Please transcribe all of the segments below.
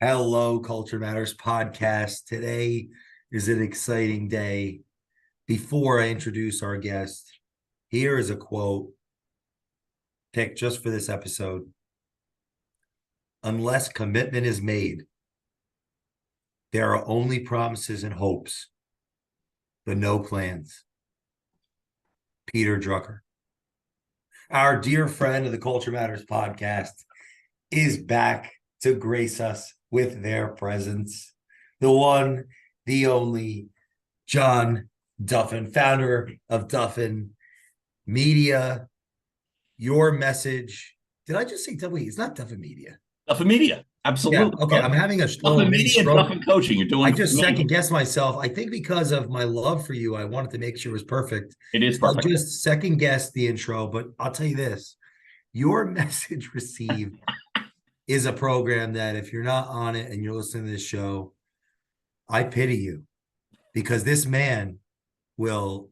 Hello, Culture Matters podcast. Today is an exciting day. Before I introduce our guest, here is a quote picked just for this episode. Unless commitment is made, there are only promises and hopes, but no plans. Peter Drucker. Our dear friend of the Culture Matters podcast is back to grace us with their presence. The one, the only, John Duffin, founder of Duffin Media. Your message. Did I just say Duffin? It's not Duffin Media. Duffin Media. Yeah. Absolutely. Okay. I'm having a little Duffin mini Media and stroke. Duffin Coaching. You're doing I just amazing. second guessed myself. I think because of my love for you, I wanted to make sure it was perfect. It is I'll perfect. just second guess the intro, but I'll tell you this. Your message received is a program that if you're not on it and you're listening to this show, I pity you, because this man he'll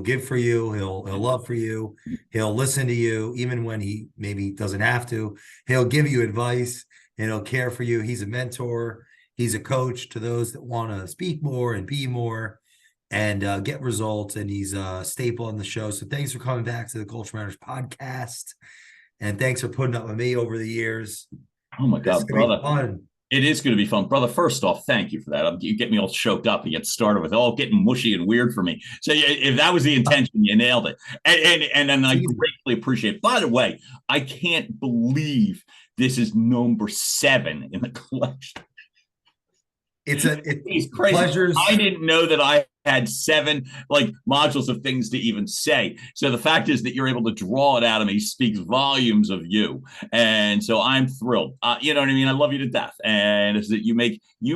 give for you, he'll love for you, he'll listen to you even when he maybe doesn't have to. He'll give you advice and he'll care for you. He's a mentor, he's a coach to those that want to speak more and be more and get results, and he's a staple on the show. So thanks for coming back to the Culture Matters podcast. And thanks for putting up with me over the years. Oh my This is God, gonna be brother. fun. It is going to be fun. Brother, first off, thank you for that. You get me all choked up. You get started with all getting mushy and weird for me. So if that was the intention, you nailed it. And I greatly appreciate it. By the way, I can't believe this is number 7 in the collection. It's crazy. Pleasures. I didn't know that I had 7 modules of things to even say. So the fact is that you're able to draw it out of me speaks volumes of you. And so I'm thrilled. You know what I mean? I love you to death. And it's that you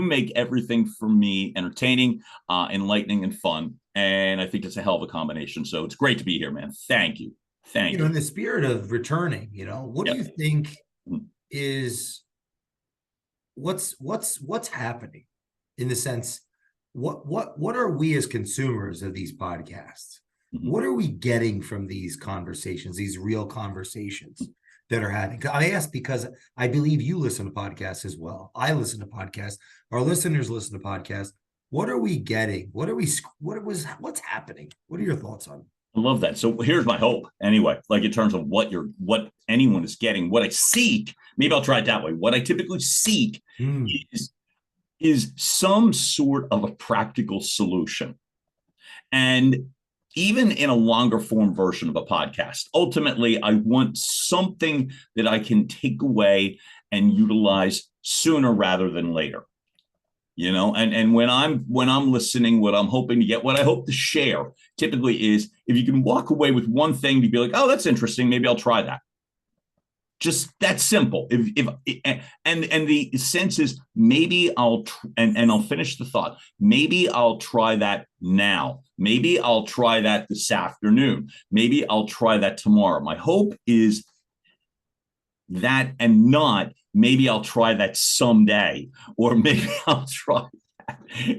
make everything for me entertaining, enlightening, and fun. And I think it's a hell of a combination. So it's great to be here, man. Thank you. Thank you. In the spirit of returning, what do you think is what's happening? In the sense, what are we as consumers of these podcasts? Mm-hmm. What are we getting from these conversations, these real conversations that are happening? I ask because I believe you listen to podcasts as well. I listen to podcasts. Our listeners listen to podcasts. What are we getting? What's happening? What are your thoughts on it? I love that. So here's my hope anyway, in terms of what anyone is getting, what I seek. Maybe I'll try it that way. What I typically seek is some sort of a practical solution. And even in a longer form version of a podcast, ultimately, I want something that I can take away and utilize sooner rather than later. And when I'm listening, what I'm hoping to get, what I hope to share typically is if you can walk away with one thing to be like, oh, that's interesting, maybe I'll try that. Just that simple. And the sense is maybe I'll finish the thought. Maybe I'll try that now. Maybe I'll try that this afternoon. Maybe I'll try that tomorrow. My hope is that, and not maybe I'll try that someday, or maybe I'll try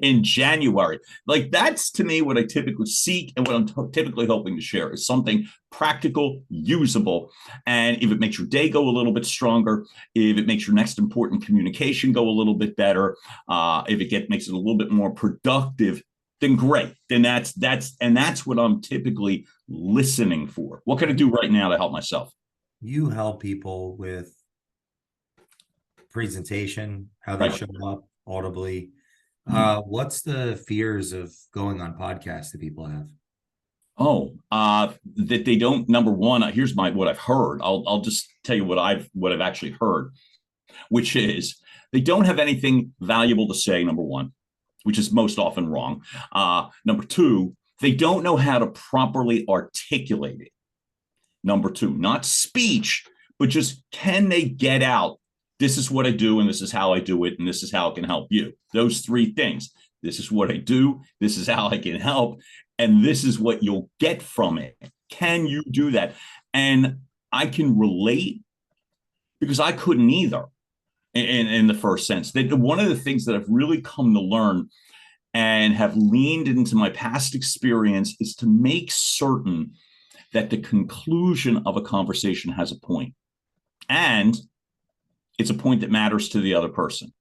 in January. That's to me what I typically seek, and what I'm typically hoping to share is something practical, usable. And if it makes your day go a little bit stronger, if it makes your next important communication go a little bit better, if it makes it a little bit more productive, then great. Then that's what I'm typically listening for. What can I do right now to help myself? You help people with presentation, how they show up audibly. What's the fears of going on podcasts that people have? That they don't. Number one, here's what I've heard. I'll just tell you what I've actually heard, which is they don't have anything valuable to say. Number one, which is most often wrong. Number two, they don't know how to properly articulate it. Number two, not speech, but just can they get out? This is what I do, and this is how I do it, and this is how it can help you. Those 3 things. This is what I do. This is how I can help. And this is what you'll get from it. Can you do that? And I can relate because I couldn't either in the first sense. One of the things that I've really come to learn and have leaned into my past experience is to make certain that the conclusion of a conversation has a point. And it's a point that matters to the other person.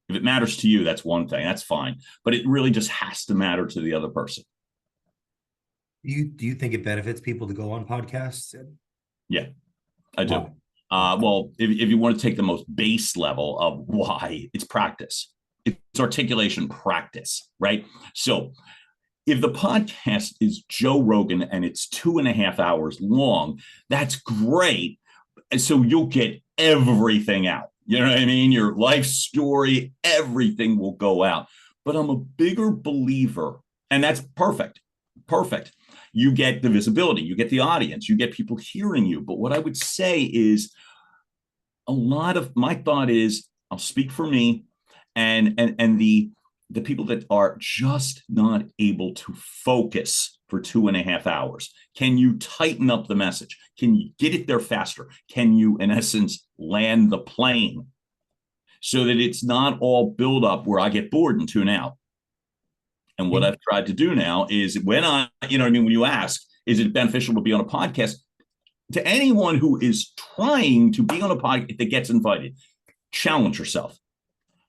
If it matters to you, that's one thing. That's fine. But it really just has to matter to the other person. Do you think it benefits people to go on podcasts? Yeah, I do. Why? Well, if you want to take the most base level of why, it's practice. It's articulation practice, right? So if the podcast is Joe Rogan and it's 2.5 hours long, that's great. And so you'll get everything out. You know what I mean? Your life story, everything will go out. But I'm a bigger believer, and that's perfect. Perfect. You get the visibility, you get the audience, you get people hearing you. But what I would say is a lot of my thought is I'll speak for me and the people that are just not able to focus for 2.5 hours. Can you tighten up the message? Can you get it there faster? Can you, in essence, land the plane so that it's not all build up where I get bored and tune out? And what I've tried to do now is when I, you know what I mean, when you ask, is it beneficial to be on a podcast? To anyone who is trying to be on a podcast that gets invited, challenge yourself.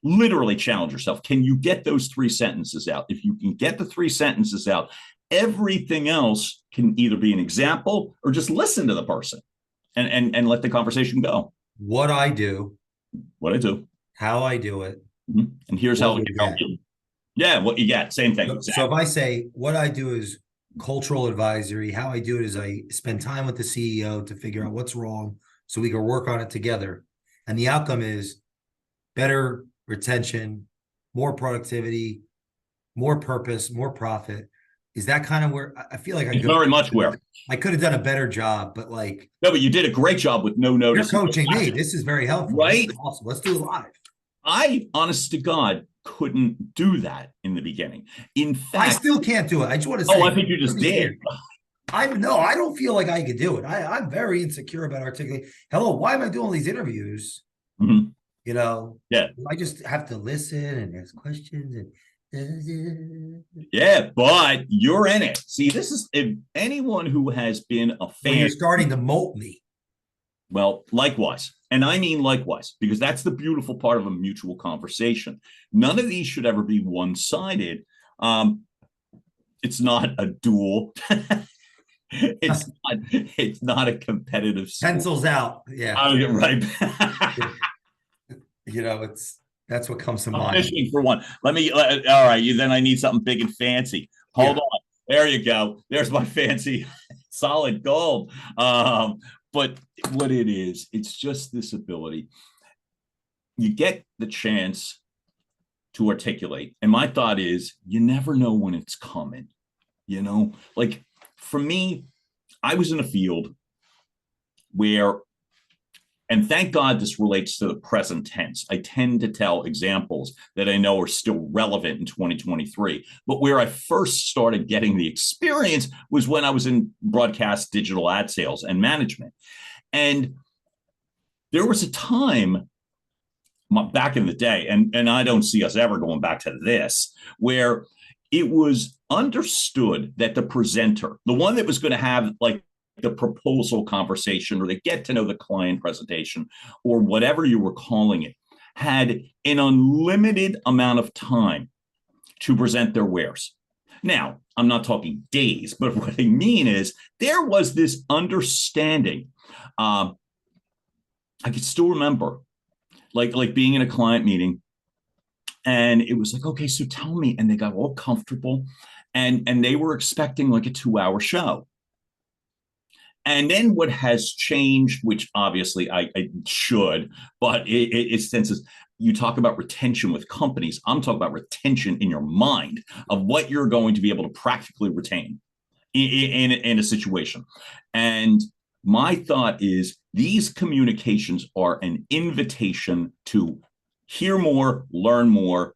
Literally challenge yourself. Can you get those 3 sentences out? If you can get the 3 sentences out, everything else can either be an example or just listen to the person and let the conversation go. What I do, how I do it, and here's how it can help you. Yeah, what you got, same thing. So if I say what I do is cultural advisory, how I do it is I spend time with the CEO to figure out what's wrong so we can work on it together. And the outcome is better retention, more productivity, more purpose, more profit. Is that kind of where I feel like very much where I could have done a better job, but no, but you did a great job with no notice. You're coaching me. This is very helpful. Right? Awesome. Let's do it live. I, honest to God, couldn't do that in the beginning. In fact, I still can't do it. I just want to say. I think you just did. I don't feel like I could do it. I'm very insecure about articulating. Hello, why am I doing all these interviews? Mm-hmm. You know, yeah. I just have to listen and ask questions and yeah, but you're in it. See, this is if anyone who has been a fan. Well, you're starting to molt me. Well, likewise. And I mean likewise, because that's the beautiful part of a mutual conversation. None of these should ever be one-sided. It's not a duel. It's not a competitive sport. Pencils out. Yeah. I'll get right. You know, that's what comes to mind. Fishing for one. All right. Then I need something big and fancy. Hold on. There you go. There's my fancy solid gold. But what it is, it's just this ability. You get the chance to articulate. And my thought is, you never know when it's coming. You know, like for me, I was in a field where, and thank God this relates to the present tense. I tend to tell examples that I know are still relevant in 2023. But where I first started getting the experience was when I was in broadcast digital ad sales and management. And there was a time back in the day, and I don't see us ever going back to this, where it was understood that the presenter, the one that was going to have like the proposal conversation or the get to know the client presentation or whatever you were calling it, had an unlimited amount of time to present their wares. Now, I'm not talking days, but what I mean is there was this understanding. I could still remember like being in a client meeting and it was like, okay, so tell me. And they got all comfortable and they were expecting like a 2-hour show. And then what has changed, which obviously I should, but it's senses, you talk about retention with companies. I'm talking about retention in your mind of what you're going to be able to practically retain in a situation. And my thought is these communications are an invitation to hear more, learn more,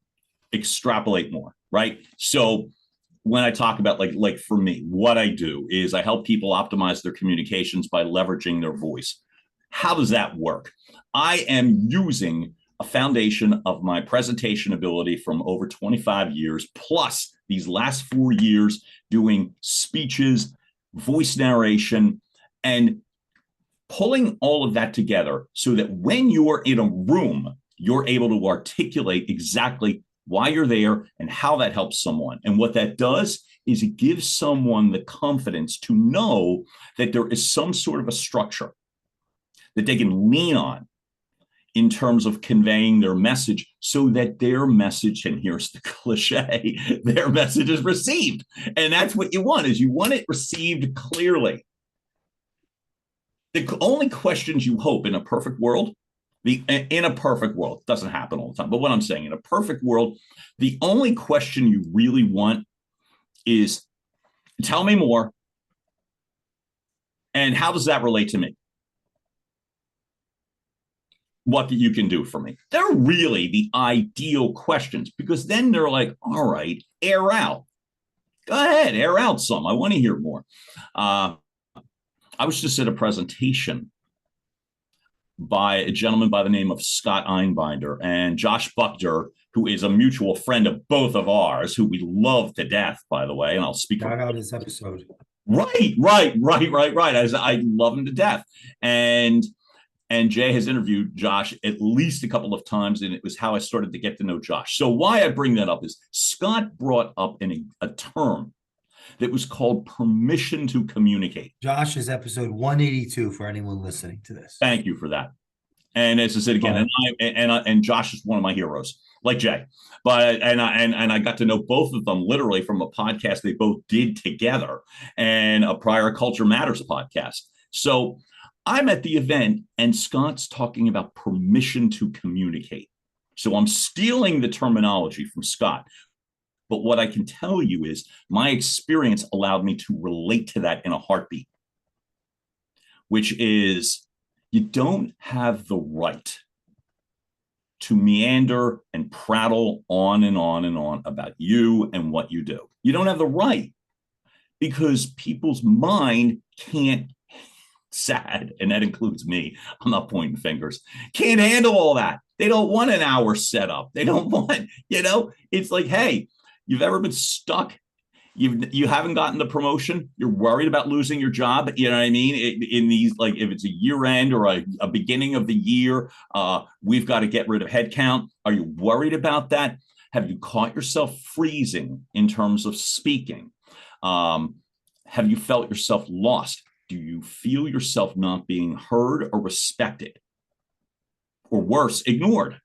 extrapolate more, right? So when I talk about like for me, what I do is I help people optimize their communications by leveraging their voice. How does that work? I am using a foundation of my presentation ability from over 25 years, plus these last 4 years doing speeches, voice narration, and pulling all of that together so that when you're in a room, you're able to articulate exactly why you're there and how that helps someone. And what that does is it gives someone the confidence to know that there is some sort of a structure that they can lean on in terms of conveying their message, so that their message, and here's the cliche, their message is received. And that's what you want, is you want it received clearly. The only questions you hope in a perfect world, in a perfect world, doesn't happen all the time, but what I'm saying, in a perfect world, the only question you really want is, tell me more, and how does that relate to me? What that you can do for me. They're really the ideal questions, because then they're like, all right, air out. Go ahead, air out some. I want to hear more. I was just at a presentation by a gentleman by the name of Scott Einbinder and Josh Buckner, who is a mutual friend of both of ours, who we love to death, by the way. And I'll speak about this episode. Right. As I love him to death. And Jay has interviewed Josh at least a couple of times, and it was how I started to get to know Josh. So why I bring that up is Scott brought up a term that was called permission to communicate. Josh is episode 182 for anyone listening to this. Thank you for that. And as I said again, and Josh is one of my heroes, like Jay. But I got to know both of them literally from a podcast they both did together, and a prior Culture Matters podcast. So I'm at the event and Scott's talking about permission to communicate. So I'm stealing the terminology from Scott. But what I can tell you is my experience allowed me to relate to that in a heartbeat, which is, you don't have the right to meander and prattle on and on and on about you and what you do. You don't have the right, because people's mind can't, sad, and that includes me, I'm not pointing fingers, can't handle all that. They don't want an hour set up. They don't want, it's like, hey, you've ever been stuck? You haven't gotten the promotion. You're worried about losing your job. You know what I mean? In these, like, if it's a year end or a beginning of the year, we've got to get rid of headcount. Are you worried about that? Have you caught yourself freezing in terms of speaking? Have you felt yourself lost? Do you feel yourself not being heard or respected? Or worse, ignored?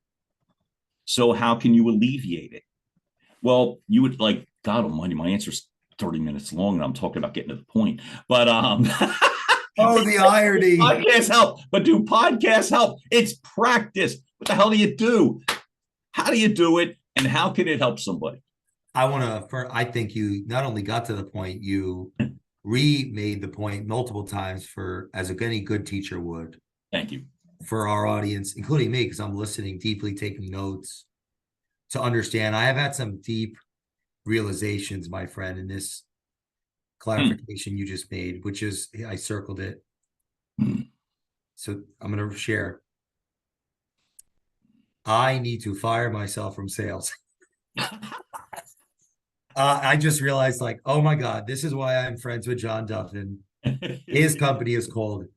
So how can you alleviate it? Well, you would, like, God almighty, my answer's 30 minutes long and I'm talking about getting to the point. But oh, the irony. Podcasts help, but do podcasts help? It's practice. What the hell do you do? How do you do it? And how can it help somebody? I think you not only got to the point, you remade the point multiple times, for as any good teacher would. Thank you. For our audience, including me, because I'm listening deeply, taking notes to understand. I have had some deep realizations, my friend, in this clarification you just made, which is, I circled it. So I'm going to share. I need to fire myself from sales. I just realized, like, oh my God, this is why I'm friends with John Duffin. His company is called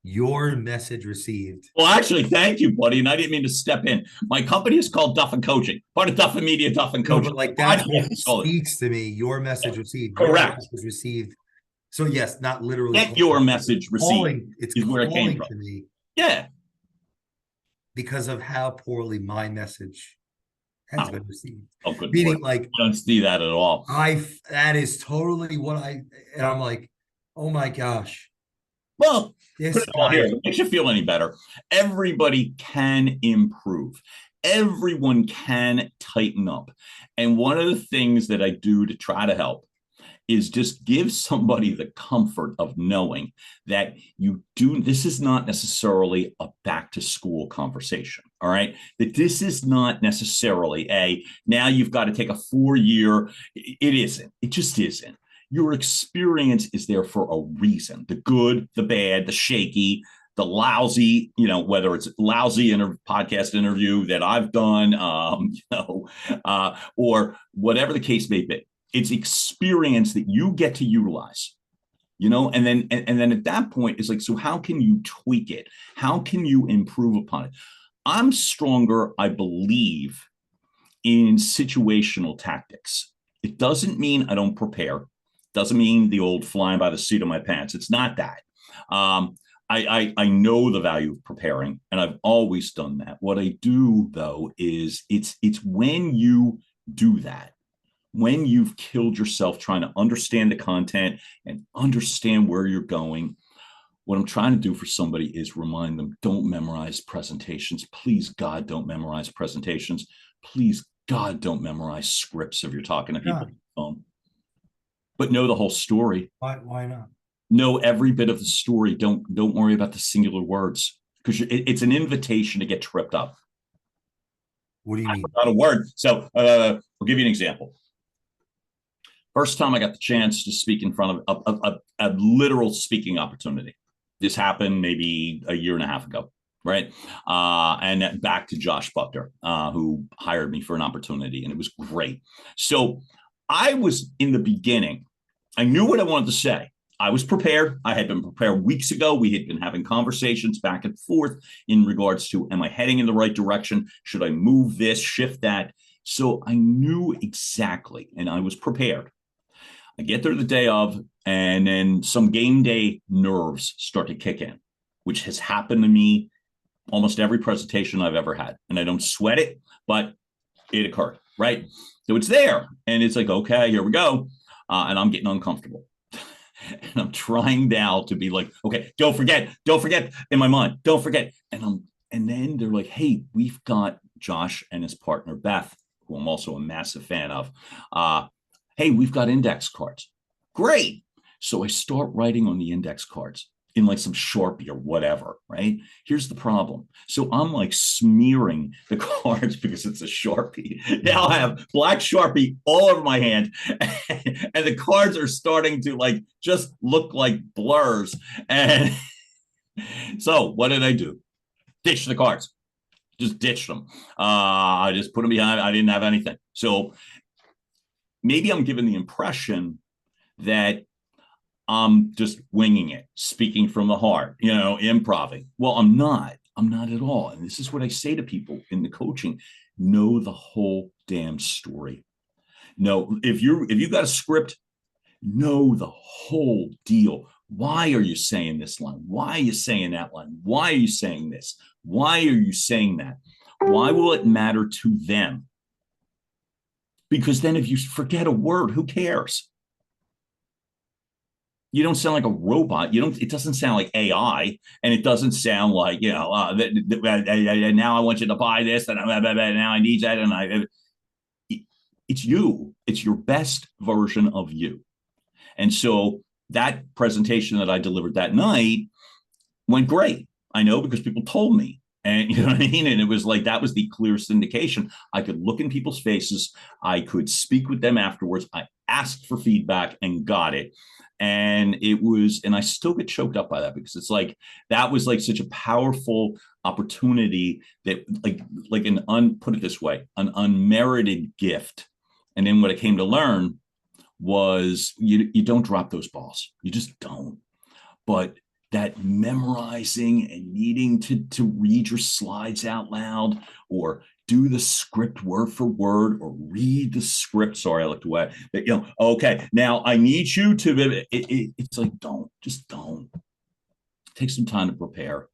Your Message Received. Well, actually, thank you, buddy. And I didn't mean to step in. My company is called Duffin Coaching, part of Duffin Media, Duffin Coaching. No, but like, that's what speaks to me. Your message received. Correct. Your message received. So yes, not literally. Get your message received. It's where it came from. To me. Yeah. Because of how poorly my message has been received. Oh, good. Meaning, Lord. like, I don't see that at all. That is totally what and I'm like, oh my gosh. Well, put it all here. It makes you feel any better. Everybody can improve. Everyone can tighten up. And one of the things that I do to try to help is just give somebody the comfort of knowing that this is not necessarily a back to school conversation. All right. That this is not necessarily now you've got to take a 4-year. It isn't. It just isn't. Your experience is there for a reason. The good, the bad, the shaky, the lousy, whether it's lousy podcast interview that I've done, or whatever the case may be. It's experience that you get to utilize, and then at that point, it's like, so how can you tweak it? How can you improve upon it? I'm stronger, I believe, in situational tactics. It doesn't mean I don't prepare. Doesn't mean the old flying by the seat of my pants. It's not that. Um, I know the value of preparing, and I've always done that. What I do though is it's when you do that, when you've killed yourself trying to understand the content and understand where you're going. What I'm trying to do for somebody is remind them, don't memorize presentations. Please, God, don't memorize presentations. Please, God, don't memorize scripts if you're talking to people on the phone. But know the whole story. Why not? Know every bit of the story. Don't worry about the singular words, because it's an invitation to get tripped up. What do you mean? Not a word. So I'll give you an example. First time I got the chance to speak in front of a literal speaking opportunity. This happened maybe a year and a half ago, right? And back to Josh Buckner, who hired me for an opportunity, and it was great. So I was in the beginning, I knew what I wanted to say. I was prepared. I had been prepared weeks ago. We had been having conversations back and forth in regards to, am I heading in the right direction? Should I move this, shift that? So I knew exactly, and I was prepared. I get there the day of, and then some game day nerves start to kick in, which has happened to me almost every presentation I've ever had. And I don't sweat it, but it occurred, right? So it's there, and it's like, okay, here we go. And I'm getting uncomfortable. And I'm trying now to be like, okay, don't forget in my mind, don't forget. And then they're like, hey, we've got Josh and his partner, Beth, who I'm also a massive fan of. Hey, we've got index cards. Great. So I start writing on the index cards in like some Sharpie or whatever, right? Here's the problem. So I'm like smearing the cards because it's a Sharpie. Now I have black Sharpie all over my hand, and the cards are starting to like just look like blurs. And so what did I do? Ditch the cards. Just ditched them. I just put them behind. I didn't have anything. So maybe I'm given the impression that I'm just winging it, speaking from the heart, improving. Well, I'm not. I'm not at all. And this is what I say to people in the coaching: know the whole damn story. No, if you got a script, know the whole deal. Why are you saying this line? Why are you saying that line? Why are you saying this? Why are you saying that? Why will it matter to them? Because then if you forget a word, who cares? You don't sound like a robot. It doesn't sound like AI, and it doesn't sound like, now I want you to buy this, and now I need that. It's you. It's your best version of you. And so that presentation that I delivered that night went great. I know, because people told me. And you know what I mean? And it was like, that was the clearest indication. I could look in people's faces. I could speak with them afterwards. I asked for feedback and got it. And I still get choked up by that, because it's like, that was like such a powerful opportunity that put it this way, an unmerited gift. And then what I came to learn was you don't drop those balls. You just don't. But that memorizing and needing to read your slides out loud, or do the script word for word, or read the script. Sorry, I looked away. But, okay, now I need you to, it's like, don't. Take some time to prepare.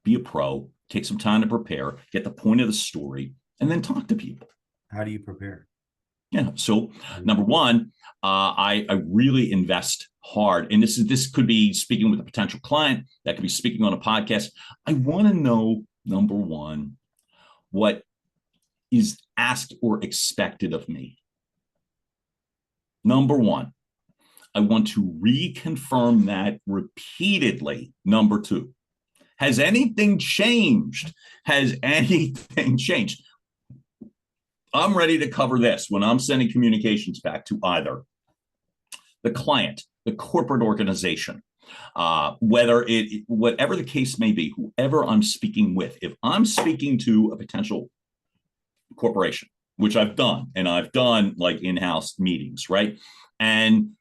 Be a pro. Take some time to prepare. Get the point of the story, and then talk to people. How do you prepare? Yeah. So number one, I really invest hard, and this could be speaking with a potential client, that could be speaking on a podcast. I want to know, number one, what is asked or expected of me. Number one, I want to reconfirm that repeatedly. Number two, has anything changed? Has anything changed? I'm ready to cover this when I'm sending communications back to either the client, the corporate organization, whatever the case may be, whoever I'm speaking with. If I'm speaking to a potential corporation, which I've done, and I've done like in-house meetings, right? And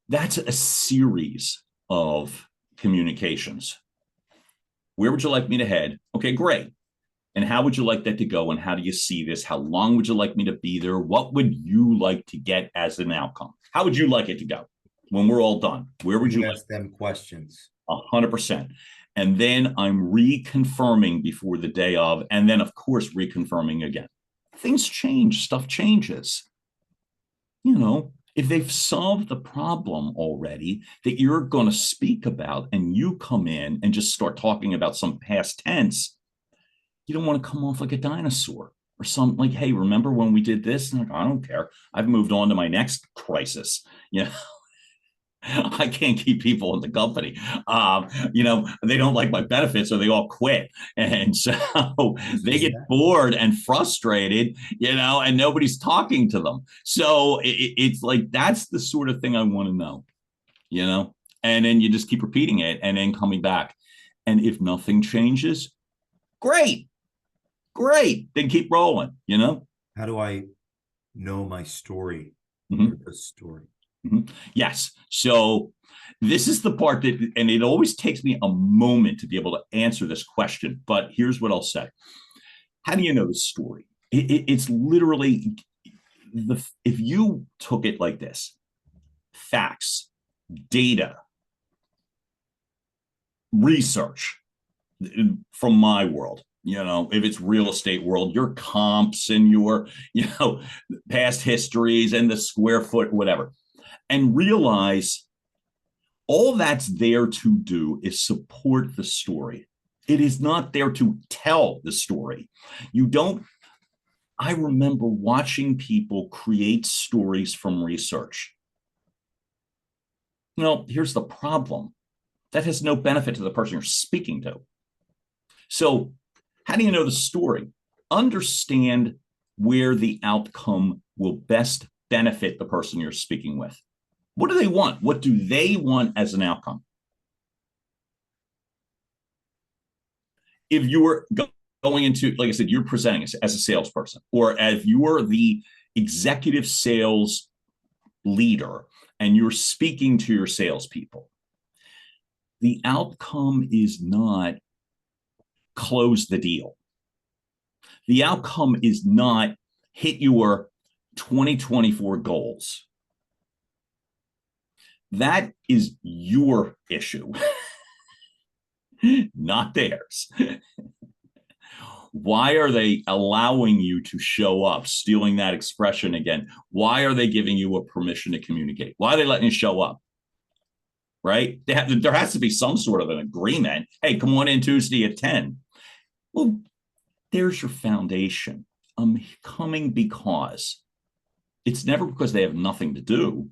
that's a series of communications. Where would you like me to head? Okay, great. And how would you like that to go? And how do you see this? How long would you like me to be there? What would you like to get as an outcome? How would you like it to go when we're all done? Where would you ask them questions? 100%. And then I'm reconfirming before the day of, and then of course reconfirming again. Things change, stuff changes. You know, if they've solved the problem already that you're going to speak about, and you come in and just start talking about some past tense, you don't want to come off like a dinosaur or something like, hey, remember when we did this? And like, I don't care. I've moved on to my next crisis. You know, I can't keep people in the company. You know, they don't like my benefits, so they all quit. And so they get bored and frustrated, you know, and nobody's talking to them. So it's like, that's the sort of thing I want to know, you know, and then you just keep repeating it and then coming back. And if nothing changes, great, then keep rolling, you know. How do I know my story? Mm-hmm. The story. Mm-hmm. Yes. So this is the part that, and it always takes me a moment to be able to answer this question, but here's what I'll say. How do you know the story? It's literally, if you took it like this: facts, data, research from my world. You know, if it's real estate world, your comps and your, you know, past histories and the square foot, whatever. And realize all that's there to do is support the story. It is not there to tell the story. You don't. I remember watching people create stories from research. No, here's the problem. That has no benefit to the person you're speaking to. So, how do you know the story? Understand where the outcome will best benefit the person you're speaking with. What do they want? What do they want as an outcome? If you're going into, like I said, you're presenting as a salesperson, or as you're the executive sales leader and you're speaking to your salespeople, the outcome is not close the deal. The outcome is not hit your 2024 goals. That is your issue, not theirs. Why are they allowing you to show up? Stealing that expression again. Why are they giving you a permission to communicate? Why are they letting you show up? Right? There has to be some sort of an agreement. Hey, come on in Tuesday at 10. Well, there's your foundation. I'm coming because it's never because they have nothing to do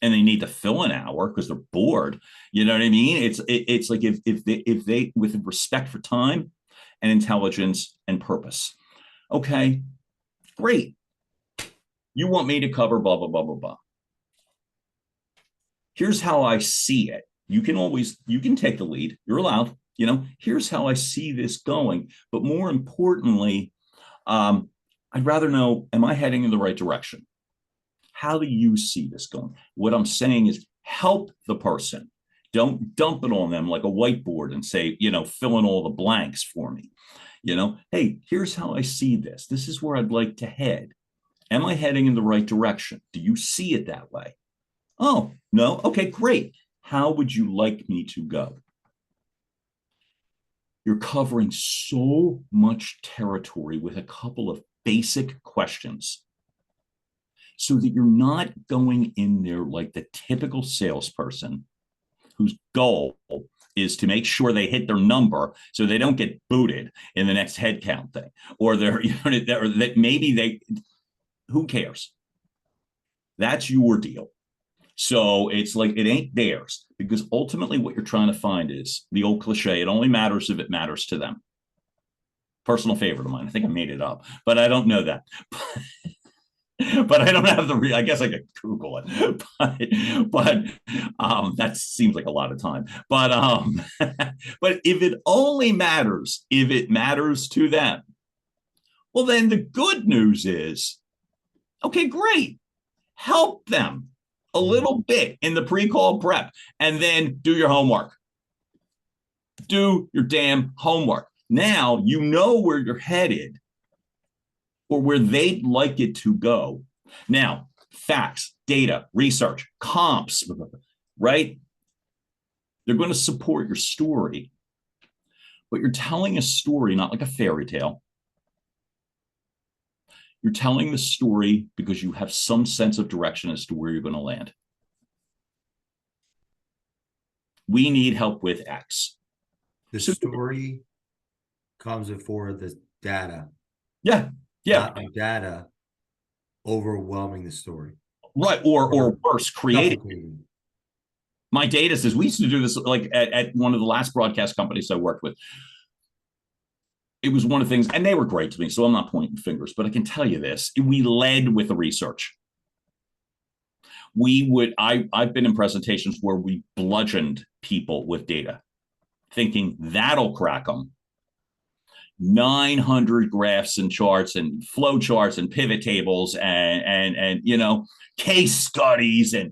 and they need to fill an hour because they're bored. You know what I mean? It's like if they with respect for time and intelligence and purpose. Okay, great. You want me to cover blah, blah, blah, blah, blah. Here's how I see it. You can take the lead. You're allowed. You know, here's how I see this going. But more importantly, I'd rather know, am I heading in the right direction? How do you see this going? What I'm saying is help the person. Don't dump it on them like a whiteboard and say, you know, fill in all the blanks for me. You know, hey, here's how I see this. This is where I'd like to head. Am I heading in the right direction? Do you see it that way? Oh, no. Okay, great. How would you like me to go? You're covering so much territory with a couple of basic questions so that you're not going in there like the typical salesperson whose goal is to make sure they hit their number so they don't get booted in the next headcount thing, or they're, you know, or that maybe they, who cares? That's your deal. So it's like, it ain't theirs, because ultimately what you're trying to find is the old cliche, it only matters if it matters to them. Personal favorite of mine. I think I made it up, but I don't know that. But I don't have I guess I could Google it, but that seems like a lot of time. But but if it only matters if it matters to them, well, then the good news is, okay, great, help them a little bit in the pre-call prep, and then do your homework. Do your damn homework. Now you know where you're headed or where they'd like it to go. Now, facts, data, research, comps, right? They're going to support your story, but you're telling a story not like a fairy tale. You're telling the story because you have some sense of direction as to where you're going to land. We need help with X. The story comes before the data. Yeah. Not the data overwhelming the story. Right. Or worse, creating. My data says, we used to do this like at one of the last broadcast companies I worked with. It was one of the things, and they were great to me, so I'm not pointing fingers, but I can tell you this. We led with the research. I've been in presentations where we bludgeoned people with data, thinking that'll crack them. 900 graphs and charts and flow charts and pivot tables and case studies and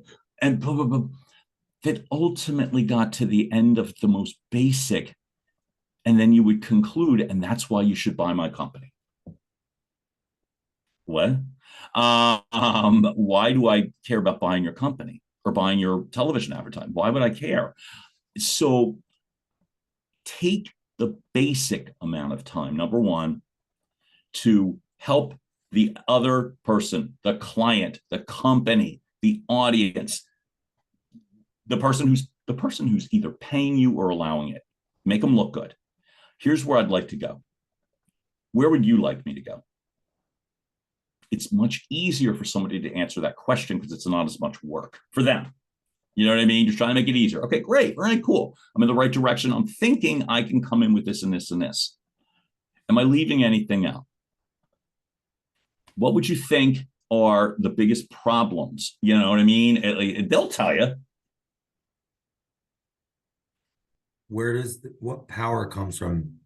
blah, blah, blah, that ultimately got to the end of the most basic. And then you would conclude, and that's why you should buy my company. What? Why do I care about buying your company or buying your television advertising? Why would I care? So take the basic amount of time, number one, to help the other person, the client, the company, the audience, the person who's either paying you or allowing it. Make them look good. Here's where I'd like to go. Where would you like me to go? It's much easier for somebody to answer that question because it's not as much work for them. You know what I mean? You're trying to make it easier. Okay, great. All right, cool. I'm in the right direction. I'm thinking I can come in with this and this and this. Am I leaving anything out? What would you think are the biggest problems? You know what I mean? They'll tell you. What power comes from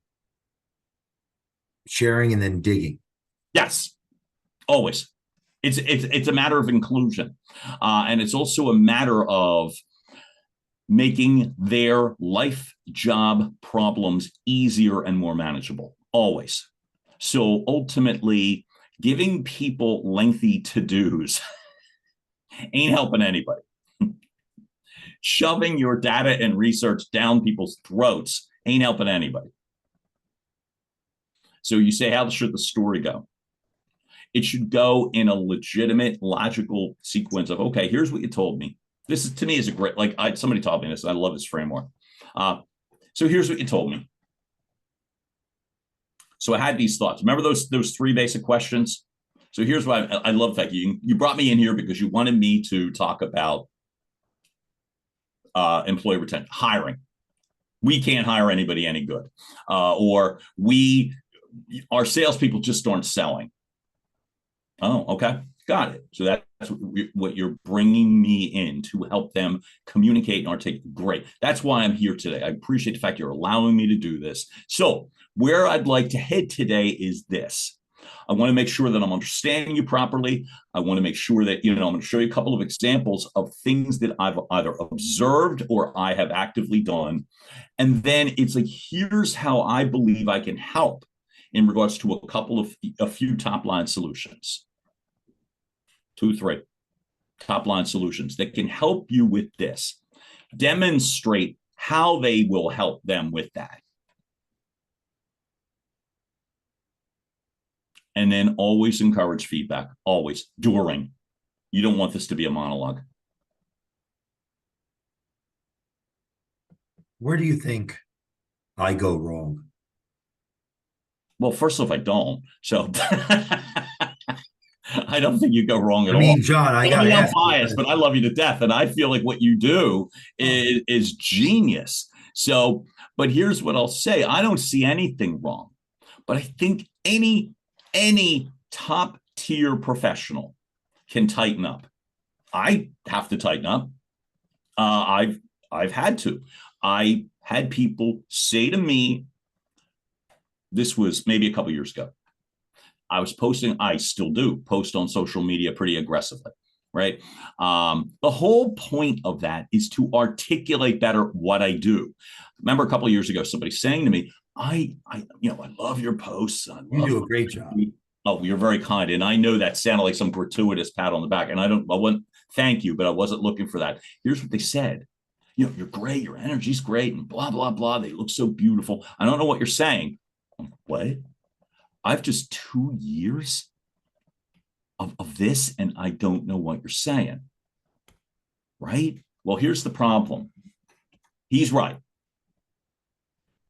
sharing and then digging? Yes, always. It's a matter of inclusion, and it's also a matter of making their life job problems easier and more manageable. Always. So ultimately, giving people lengthy to-dos ain't helping anybody. Shoving your data and research down people's throats ain't helping anybody. So you say, how should the story go? It should go in a legitimate, logical sequence of, okay, here's what you told me. This is, to me, is a great, somebody taught me this, and I love this framework. So here's what you told me. So I had these thoughts. Remember those three basic questions? So here's why I love that you brought me in here because you wanted me to talk about employee retention, hiring. We can't hire anybody any good, or our salespeople just aren't selling. Oh, okay, got it. So that's what you're bringing me in to help them communicate and articulate. Great. That's why I'm here today. I appreciate the fact you're allowing me to do this. So where I'd like to head today is this. I want to make sure that I'm understanding you properly. I want to make sure that, I'm going to show you a couple of examples of things that I've either observed or I have actively done. And then it's like, here's how I believe I can help in regards to a few top line solutions. 2, 3 top line solutions that can help you with this. Demonstrate how they will help them with that. And then always encourage feedback, always, during. You don't want this to be a monologue. Where do you think I go wrong? Well, first off, I don't. So I don't think you go wrong at all. I mean, John, I got I'm biased, but I love you to death. And I feel like what you do is genius. So, but here's what I'll say. I don't see anything wrong, but I think any top tier professional can tighten up. I have to tighten up. I've had to. I had people say to me, this was maybe a couple years ago. I was posting, I still do post on social media pretty aggressively, right? The whole point of that is to articulate better what I do. Remember a couple of years ago, somebody saying to me, I love your posts. I You love. do a great job. Oh, you're very kind, and I know that sounded like some gratuitous pat on the back, and I wouldn't thank you, but I wasn't looking for that. Here's what they said. You're great. Your energy's great, and blah blah blah. They look so beautiful. I don't know what you're saying. What? I've just 2 years of this, and I don't know what you're saying. Right? Well, here's the problem. He's right.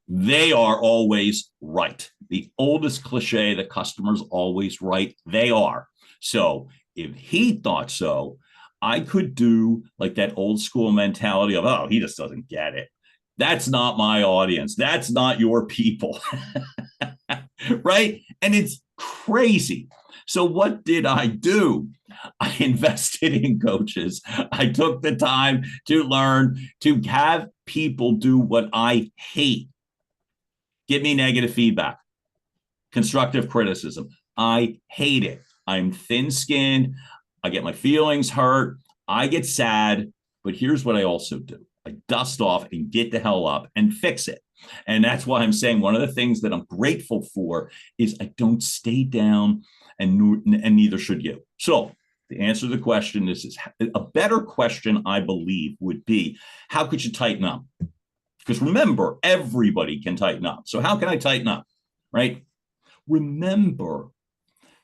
They are always right. The oldest cliche, the customer's always right. They are. So if he thought so, I could do like that old school mentality of, oh, he just doesn't get it. That's not my audience. That's not your people. Right? And it's crazy. So what did I do? I invested in coaches. I took the time to learn to have people do what I hate. Give me negative feedback, constructive criticism. I hate it. I'm thin-skinned. I get my feelings hurt. I get sad. But here's what I also do. I dust off and get the hell up and fix it. And that's why I'm saying one of the things that I'm grateful for is I don't stay down, and neither should you. So the answer to the question is a better question, I believe, would be, how could you tighten up? Because remember, everybody can tighten up. So how can I tighten up, right? Remember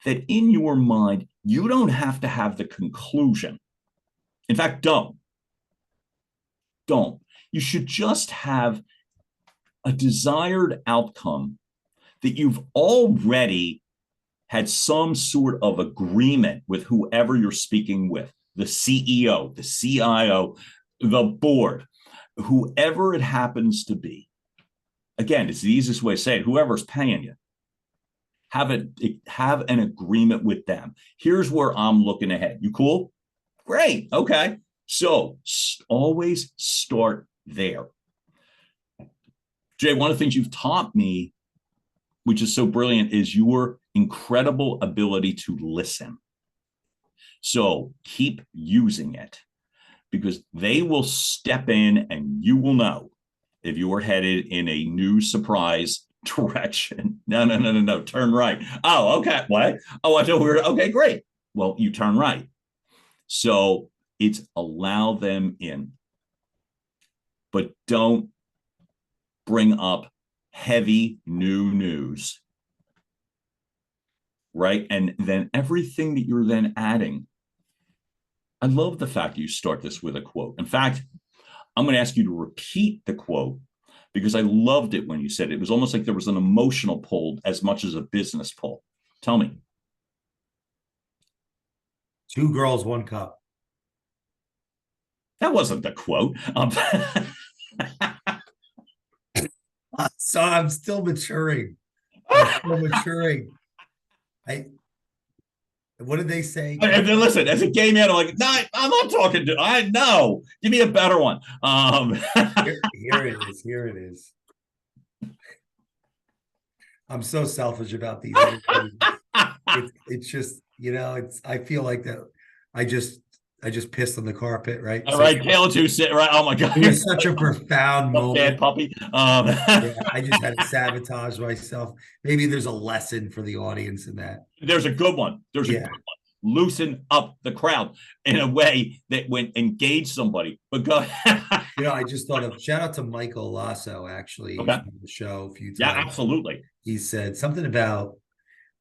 that in your mind, you don't have to have the conclusion. In fact, don't. You should just have a desired outcome that you've already had some sort of agreement with whoever you're speaking with, the CEO, the CIO, the board, whoever it happens to be. Again, it's the easiest way to say it. Whoever's paying you, have an agreement with them. Here's where I'm looking ahead. You cool? Great. Okay. So always start there. Jay, one of the things you've taught me, which is so brilliant, is your incredible ability to listen. So keep using it, because they will step in and you will know if you are headed in a new surprise direction. No. Turn right. Oh, okay. What? Oh, I thought we were, okay, great. Well, you turn right. So it's allow them in, but don't bring up heavy new news, right? And then everything that you're then adding. I love the fact you start this with a quote. In fact, I'm going to ask you to repeat the quote, because I loved it when you said it. It was almost like there was an emotional pull as much as a business pull. Tell me. 2 girls, 1 cup. That wasn't the quote. So I'm still maturing. What did they say? Listen, as a gay man, I'm like, no, I'm not talking to. I know. Give me a better one. Here it is. Here it is. I'm so selfish about these interviews. It's just, I feel like that. I just pissed on the carpet, right? All right, tail to sit right. Oh my god, it was such a profound moment. Bad puppy. Yeah, I just had to sabotage myself. Maybe there's a lesson for the audience in that. There's a good one. There's a good one. Loosen up the crowd in a way that when engage somebody. But go. I just thought of, shout out to Michael Lasso, actually, on the show a few times. Yeah, absolutely. He said something about,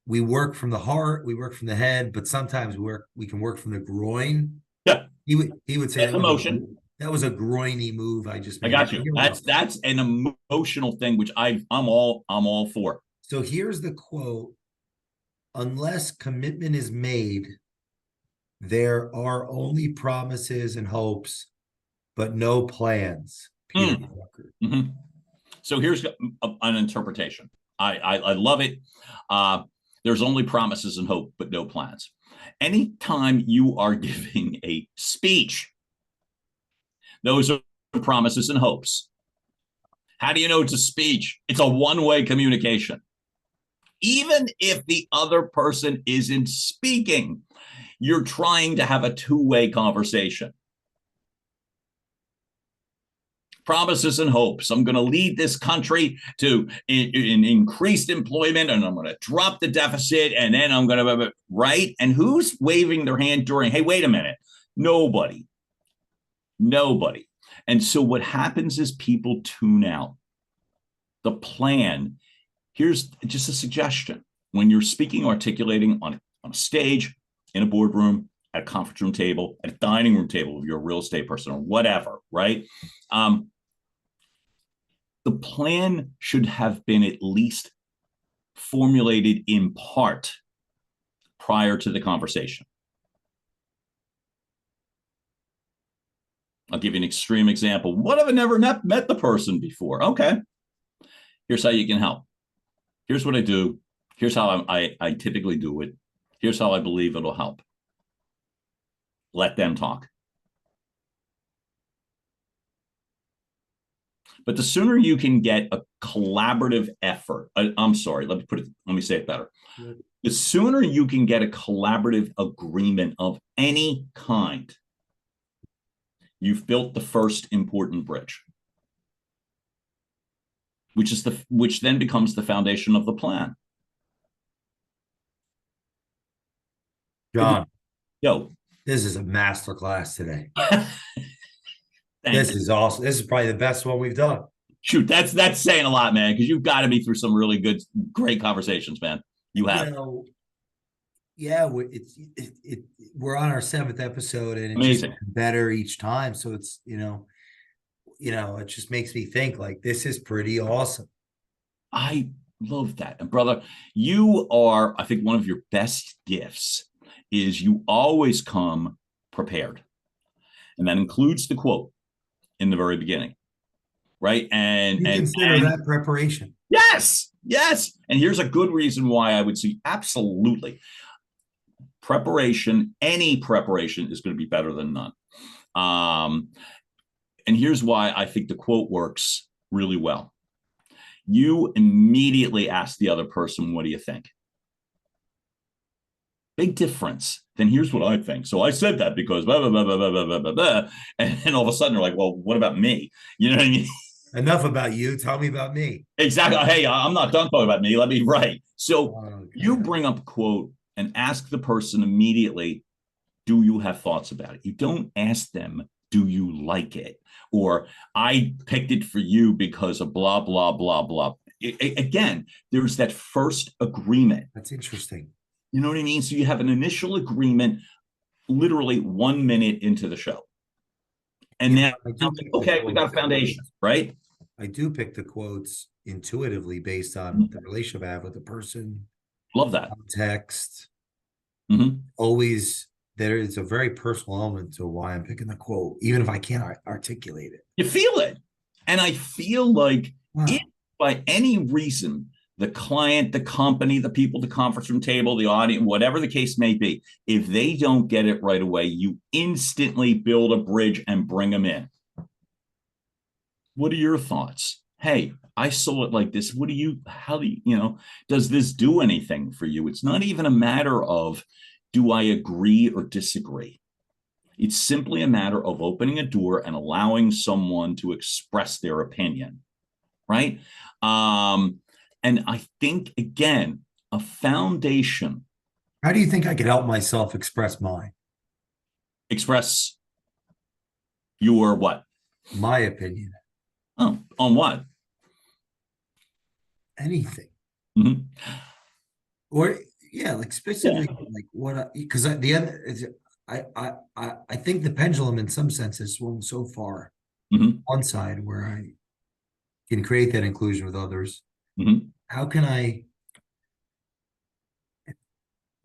we work from the heart, we work from the head, but sometimes we can work from the groin. Yeah. He would say that's emotion. That was a groiny move I just made. I got you. That's an emotional thing, which I'm all for. So here's the quote: unless commitment is made, there are only promises and hopes, but no plans. Peter Drucker. Mm-hmm. So here's an interpretation. I love it. There's only promises and hope, but no plans. Anytime you are giving a speech, those are promises and hopes. How do you know it's a speech? It's a one-way communication. Even if the other person isn't speaking, you're trying to have a two-way conversation. promises and hopes. I'm going to lead this country to increased employment, and I'm going to drop the deficit, and then I'm going to, right? And who's waving their hand during, hey, wait a minute? Nobody. And so what happens is people tune out. The plan, here's just a suggestion. When you're speaking, articulating on a stage, in a boardroom, at a conference room table, at a dining room table, if you're a real estate person or whatever, right? The plan should have been at least formulated in part prior to the conversation. I'll give you an extreme example. What if I never met the person before? Okay, here's how you can help. Here's what I do. Here's how I typically do it. Here's how I believe it'll help. Let them talk. But the sooner you can get a collaborative effort, I'm sorry, let me say it better. The sooner you can get a collaborative agreement of any kind, you've built the first important bridge, which then becomes the foundation of the plan. John, yo, this is a masterclass today. This is awesome. This is probably the best one we've done. Shoot, that's saying a lot, man, because you've got to be through some really great conversations, man. You have. Yeah, we're on our 7th episode, and it's amazing. Just better each time. So it's it just makes me think like this is pretty awesome. I love that, and brother, you are. I think one of your best gifts is you always come prepared, and that includes the quote in the very beginning, right? And you consider that preparation. Yes. And here's a good reason why I would say absolutely. Preparation, any preparation is going to be better than none. And here's why I think the quote works really well. You immediately ask the other person, what do you think? Big difference. Then here's what I think. So I said that because blah, blah, blah, blah, blah, blah, blah, blah. And then all of a sudden they're like, well, what about me? You know what I mean? Enough about you. Tell me about me. Exactly. Hey, I'm not done talking about me. Let me right. So you bring up a quote and ask the person immediately, do you have thoughts about it? You don't ask them, do you like it? Or I picked it for you because of blah, blah, blah, blah. Again, there's that first agreement. That's interesting. You know what I mean? So you have an initial agreement literally 1 minute into the show. And then, okay, we got a foundation, right? I do pick the quotes intuitively based on the relationship I have with the person. Love that. Context. Mm-hmm. Always, there is a very personal element to why I'm picking the quote, even if I can't articulate it. You feel it. And I feel like if by any reason, the client, the company, the people, the conference room table, the audience, whatever the case may be, if they don't get it right away, you instantly build a bridge and bring them in. What are your thoughts? Hey, I saw it like this. How do you, does this do anything for you? It's not even a matter of, do I agree or disagree? It's simply a matter of opening a door and allowing someone to express their opinion, right? And I think, again, a foundation. How do you think I could help myself express mine? Express your what? My opinion. Oh, on what? Anything. Mm-hmm. Or like specifically like what? Because at the end, I think the pendulum in some sense has swung so far one side where I can create that inclusion with others. Mm-hmm. How can I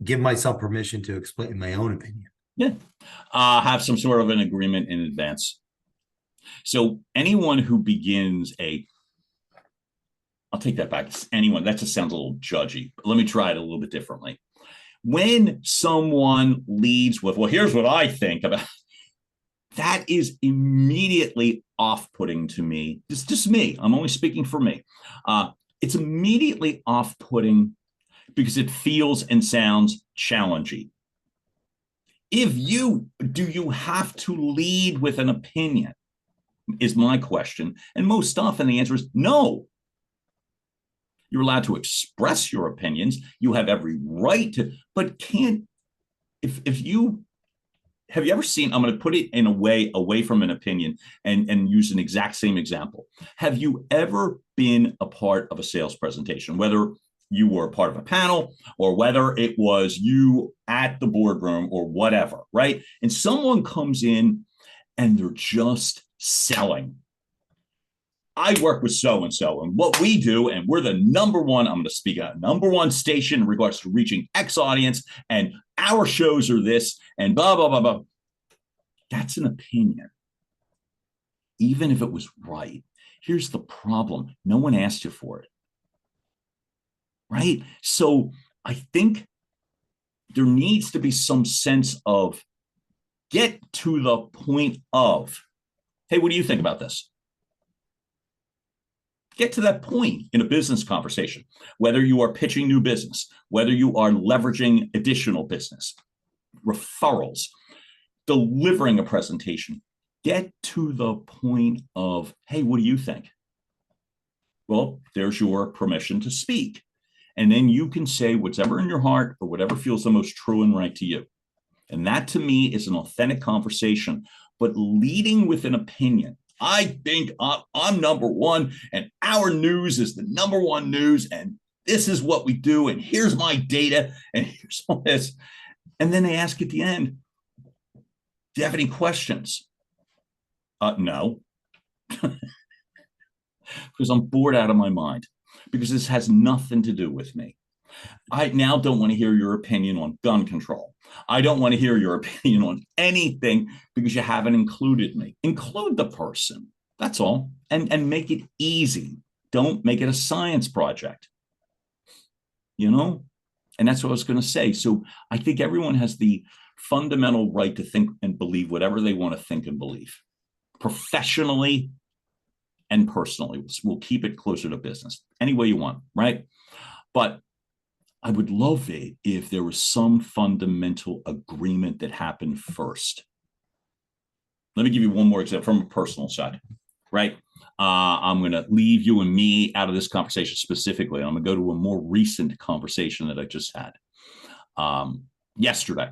give myself permission to explain my own opinion? Yeah. Have some sort of an agreement in advance. So anyone who begins I'll take that back. Anyone, that just sounds a little judgy, but let me try it a little bit differently. When someone leads with, well, here's what I think about, that is immediately off-putting to me. It's just me. I'm only speaking for me. It's immediately off-putting because it feels and sounds challenging. Do you have to lead with an opinion? is my question. And most often the answer is no. You're allowed to express your opinions. You have every right to, but can't, if you, have you ever seen, I'm going to put it in a way away from an opinion and use an exact same example. Have you ever been a part of a sales presentation, whether you were a part of a panel or whether it was you at the boardroom or whatever, right? And someone comes in and they're just selling. I work with so-and-so and what we do, and we're the number one, I'm going to speak at number one station in regards to reaching X audience, and our shows are this, and blah, blah, blah, blah. That's an opinion. Even if it was right. Here's the problem. No one asked you for it. Right? So I think there needs to be some sense of get to the point of, hey, what do you think about this? Get to that point in a business conversation, whether you are pitching new business, whether you are leveraging additional business, referrals, delivering a presentation. Get to the point of, hey, what do you think? Well, there's your permission to speak. And then you can say whatever in your heart or whatever feels the most true and right to you. And that to me is an authentic conversation, but leading with an opinion. I think I'm number one and our news is the number one news and this is what we do and here's my data and here's all this. And then they ask at the end, do you have any questions? No. Because I'm bored out of my mind because this has nothing to do with me. I now don't want to hear your opinion on gun control. I don't want to hear your opinion on anything because you haven't included me. Include the person. That's all. And make it easy. Don't make it a science project. You know? And that's what I was going to say. So I think everyone has the fundamental right to think and believe whatever they want to think and believe. Professionally and personally. We'll keep it closer to business. Any way you want, right? But I would love it if there was some fundamental agreement that happened first. Let me give you one more example from a personal side, right? I'm going to leave you and me out of this conversation specifically. I'm going to go to a more recent conversation that I just had yesterday.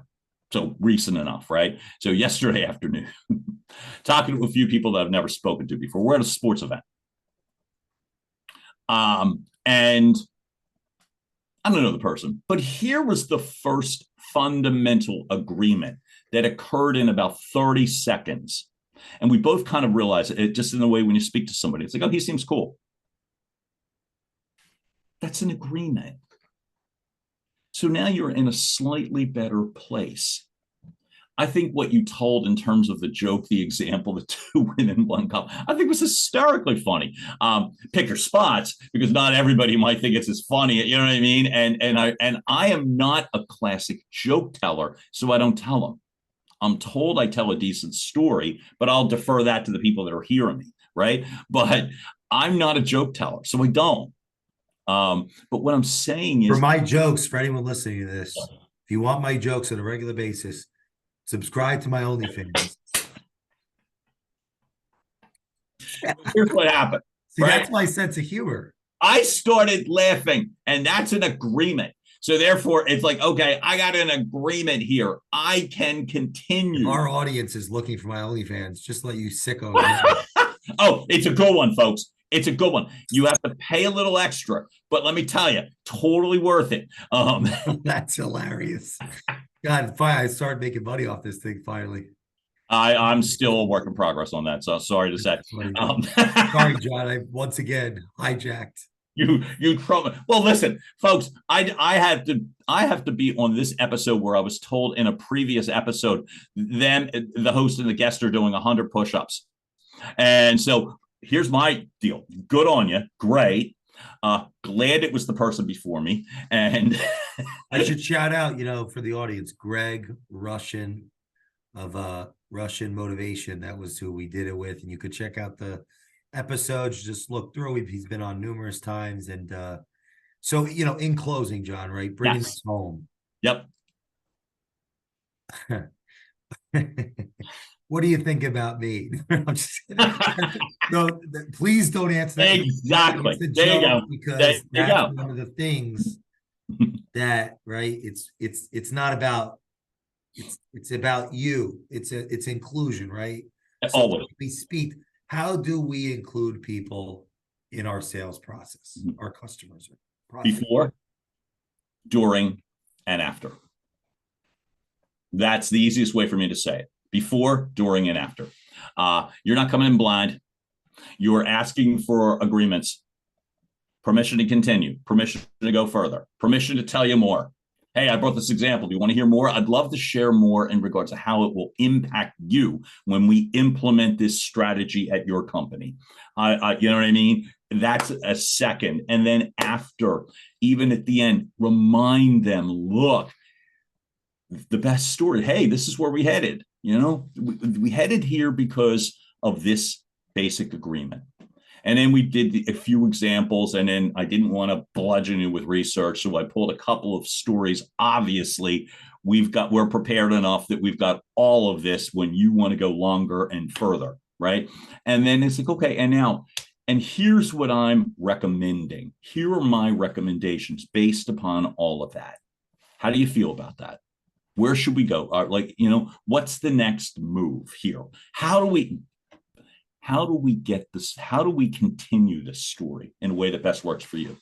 So recent enough, right? So yesterday afternoon, talking to a few people that I've never spoken to before. We're at a sports event. And I don't know the person, but here was the first fundamental agreement that occurred in about 30 seconds. And we both kind of realized it just in the way when you speak to somebody, it's like, oh, he seems cool. That's an agreement. So now you're in a slightly better place. I think what you told in terms of the joke, the example, the two women, one cup, I think was hysterically funny. Pick your spots because not everybody might think it's as funny. You know what I mean? And I am not a classic joke teller, so I don't tell them. I'm told I tell a decent story, but I'll defer that to the people that are hearing me, right? But I'm not a joke teller, so I don't. But what I'm saying is, for my jokes, for anyone listening to this, if you want my jokes on a regular basis, subscribe to my OnlyFans. Here's what happened. See, right? That's my sense of humor. I started laughing, and that's an agreement. So therefore, it's like, okay, I got an agreement here. I can continue. Our audience is looking for my OnlyFans. Just let you sicko. Oh, it's a good one, folks. It's a good one. You have to pay a little extra, but let me tell you, totally worth it. That's hilarious. God, I started making money off this thing finally. I'm still a work in progress on that, so sorry to say. Sorry, John. I once again hijacked. You trouble. Well, listen, folks. I have to be on this episode where I was told in a previous episode, the host and the guest are doing 100 push-ups, and so here's my deal. Good on you. Great. Glad it was the person before me. And I should shout out, for the audience, Greg Russian of Russian Motivation. That was who we did it with. And you could check out the episodes, just look through. He's been on numerous times. And so, in closing, John, right? Bringing this home. Yep. what do you think about me? I'm just kidding. No, please don't answer that. Exactly. It's a There you joke go. There because you that's go. one of the things that, right? It's not about, it's about you. It's inclusion, right? So Always. we speak, how do we include people in our sales process, our customers process? Before, during, and after. That's the easiest way for me to say it. Before, during, and after. You're not coming in blind. You're asking for agreements, permission to continue, permission to go further, permission to tell you more. Hey, I brought this example. Do you want to hear more? I'd love to share more in regards to how it will impact you when we implement this strategy at your company. You know what I mean? That's a second. And then after, even at the end, remind them, look, the best story. Hey, this is where we headed. You know, we headed here because of this basic agreement. And then we did a few examples, and then I didn't want to bludgeon you with research, so I pulled a couple of stories. Obviously, we're prepared enough that we've got all of this when you want to go longer and further, right? And then it's like, okay, and here's what I'm recommending. Here are my recommendations based upon all of that. How do you feel about that? Where should we go? What's the next move here? How do we get this? How do we continue this story in a way that best works for you?